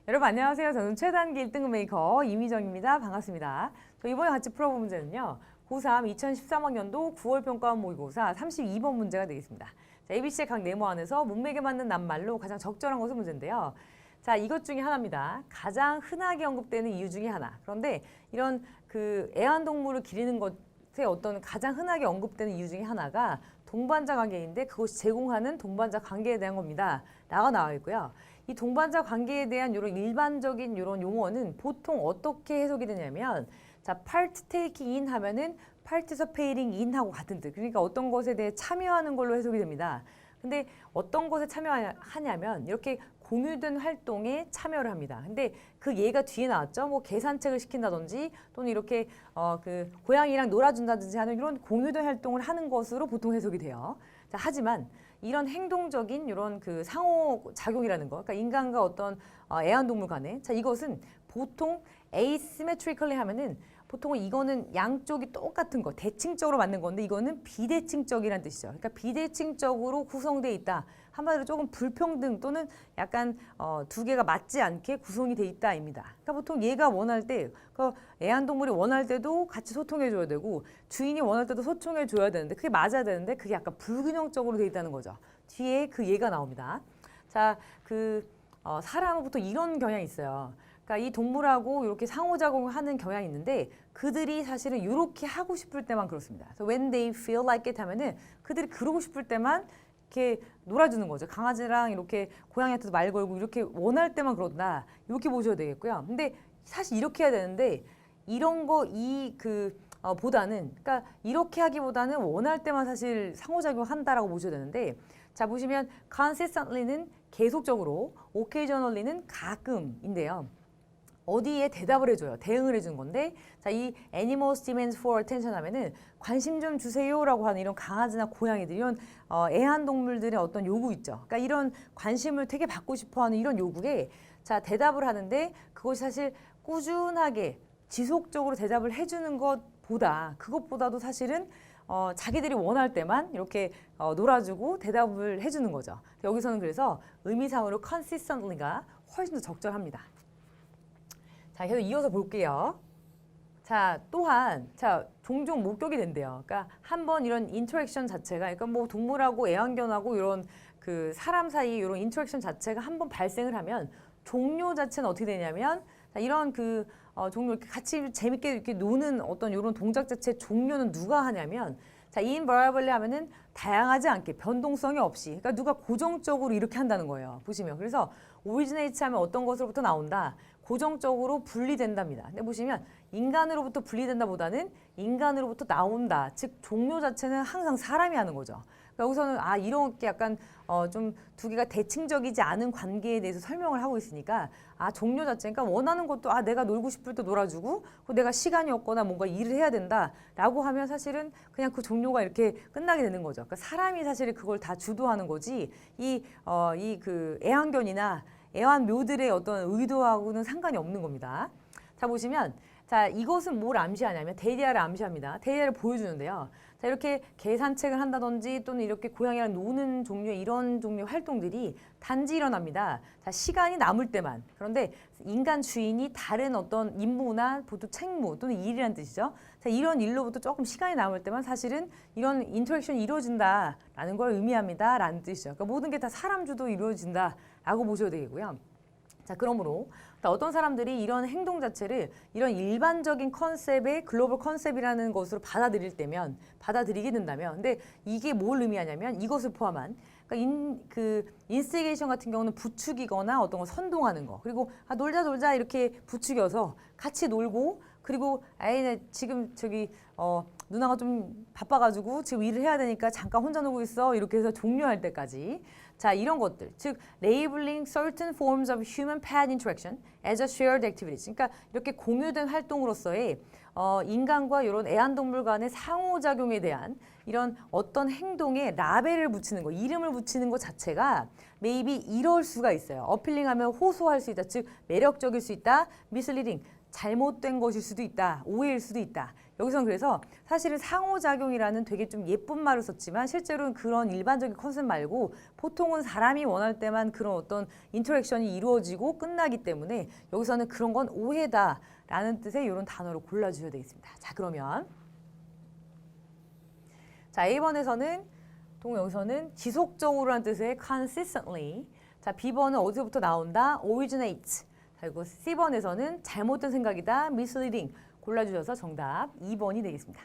여러분 안녕하세요. 저는 최단기 1등급 메이커 이미정입니다. 반갑습니다. 저 이번에 같이 풀어볼 문제는요. 고3 2013학년도 9월 평가원 모의고사 32번 문제가 되겠습니다. 자, ABC의 각 네모 안에서 문맥에 맞는 낱말로 가장 적절한 것을 문제인데요. 자, 이것 중에 하나입니다. 가장 흔하게 언급되는 이유 중에 하나. 그런데 이런 그 애완동물을 기르는 것에 어떤 가장 흔하게 언급되는 이유 중에 하나가 동반자 관계인데 그것이 제공하는 동반자 관계에 대한 겁니다. 라고 나와 있고요. 이 동반자 관계에 대한 이런 일반적인 이런 용어는 보통 어떻게 해석이 되냐면, 자, part taking in 하면은 participating in 하고 같은 뜻. 그러니까 어떤 것에 대해 참여하는 걸로 해석이 됩니다. 근데 어떤 것에 참여하냐면 이렇게 공유된 활동에 참여를 합니다. 근데 그 예가 뒤에 나왔죠. 뭐 계산책을 시킨다든지 또는 이렇게 그 고양이랑 놀아준다든지 하는 이런 공유된 활동을 하는 것으로 보통 해석이 돼요. 자, 하지만 이런 행동적인 이런 그 상호작용이라는 거, 그러니까 인간과 어떤 애완동물 간에, 자, 이것은 보통 asymmetrically 하면은 보통은 이거는 양쪽이 똑같은 거, 대칭적으로 맞는 건데 이거는 비대칭적이라는 뜻이죠. 그러니까 비대칭적으로 구성되어 있다. 한마디로 조금 불평등 또는 약간 두 개가 맞지 않게 구성이 돼 있다입니다. 그러니까 보통 얘가 원할 때, 그 애완동물이 원할 때도 같이 소통해 줘야 되고 주인이 원할 때도 소통해 줘야 되는데 그게 맞아야 되는데 그게 약간 불균형적으로 돼 있다는 거죠. 뒤에 그 얘가 나옵니다. 자, 사람은 보통 이런 경향이 있어요. 그러니까 이 동물하고 이렇게 상호작용을 하는 경향이 있는데 그들이 사실은 이렇게 하고 싶을 때만 그렇습니다. 그래서 when they feel like it 하면은 그들이 그러고 싶을 때만 이렇게 놀아주는 거죠. 강아지랑 이렇게 고양이한테도 말 걸고 이렇게 원할 때만 그런다. 이렇게 보셔야 되겠고요. 근데 사실 이렇게 해야 되는데 이런 거 보다는, 그러니까 이렇게 하기보다는 원할 때만 사실 상호작용 한다라고 보셔야 되는데, 자, 보시면 consistently는 계속적으로, occasionally는 가끔인데요. 어디에 대답을 해줘요. 대응을 해주는 건데, 자, 이 animals demands for attention 하면은 관심 좀 주세요라고 하는 이런 강아지나 고양이들, 이런 애완동물들의 어떤 요구 있죠. 그러니까 이런 관심을 되게 받고 싶어하는 이런 요구에 자, 대답을 하는데 그것이 사실 꾸준하게 지속적으로 대답을 해주는 그것보다도 사실은 자기들이 원할 때만 이렇게 놀아주고 대답을 해주는 거죠. 여기서는 그래서 의미상으로 consistently가 훨씬 더 적절합니다. 자, 계속 이어서 볼게요. 자, 또한, 자, 종종 목격이 된대요. 그러니까 한번 이런 인터랙션 자체가, 그러니까 뭐 동물하고 애완견하고 이런 그 사람 사이 이런 인터랙션 자체가 한번 발생을 하면 종료 자체는 어떻게 되냐면, 자, 이런 종료, 이렇게 같이 재밌게 이렇게 노는 어떤 이런 동작 자체 종료는 누가 하냐면, 자, invariably 하면은 다양하지 않게 변동성이 없이, 그러니까 누가 고정적으로 이렇게 한다는 거예요. 보시면. 그래서 originate 하면 어떤 것으로부터 나온다. 고정적으로 분리된답니다. 근데 보시면 인간으로부터 분리된다 보다는 인간으로부터 나온다. 즉 종료 자체는 항상 사람이 하는 거죠. 그러니까 여기서는 이렇게 약간 좀 두 개가 대칭적이지 않은 관계에 대해서 설명을 하고 있으니까 종료 자체, 그러니까 원하는 것도 내가 놀고 싶을 때 놀아주고 내가 시간이 없거나 뭔가 일을 해야 된다라고 하면 사실은 그냥 그 종료가 이렇게 끝나게 되는 거죠. 그러니까 사람이 사실 그걸 다 주도하는 거지 그 애완견이나 애완묘들의 어떤 의도하고는 상관이 없는 겁니다. 자, 보시면, 자, 이것은 뭘 암시하냐면 데이터를 암시합니다. 데이터를 보여주는데요. 자, 이렇게 계산책을 한다든지 또는 이렇게 고양이랑 노는 종류의 이런 종류의 활동들이 단지 일어납니다. 자, 시간이 남을 때만. 그런데 인간 주인이 다른 어떤 임무나 보통 책무 또는 일이라는 뜻이죠. 자, 이런 일로부터 조금 시간이 남을 때만 사실은 이런 인터랙션이 이루어진다라는 걸 의미합니다. 라는 뜻이죠. 그러니까 모든 게 다 사람 주도 이루어진다라고 보셔야 되겠고요. 자, 그러므로 어떤 사람들이 이런 행동 자체를 이런 일반적인 컨셉의 글로벌 컨셉이라는 것으로 받아들이게 된다면, 근데 이게 뭘 의미하냐면 이것을 포함한, 그러니까 인스티게이션 같은 경우는 부추기거나 어떤 걸 선동하는 거, 그리고 놀자 이렇게 부추겨서 같이 놀고, 그리고 나 지금 누나가 좀 바빠가지고 지금 일을 해야 되니까 잠깐 혼자 놀고 있어, 이렇게 해서 종료할 때까지. 자, 이런 것들, 즉 labeling certain forms of human pet interaction as a shared activities. 그러니까 이렇게 공유된 활동으로서의 인간과 이런 애완동물 간의 상호작용에 대한 이런 어떤 행동에 라벨을 붙이는 거, 이름을 붙이는 것 자체가 maybe 이럴 수가 있어요. 어필링하면 호소할 수 있다, 즉 매력적일 수 있다. misleading, 잘못된 것일 수도 있다, 오해일 수도 있다. 여기서는 그래서 사실은 상호작용이라는 되게 좀 예쁜 말을 썼지만 실제로는 그런 일반적인 컨셉 말고 보통은 사람이 원할 때만 그런 어떤 인터랙션이 이루어지고 끝나기 때문에 여기서는 그런 건 오해다라는 뜻의 이런 단어를 골라주셔야 되겠습니다. 자, 그러면 자, A번에서는 여기서는 지속적으로라는 뜻의 consistently. 자, B번은 어디서부터 나온다? originates. 그리고 C번에서는 잘못된 생각이다, misleading. 골라주셔서 정답 2번이 되겠습니다.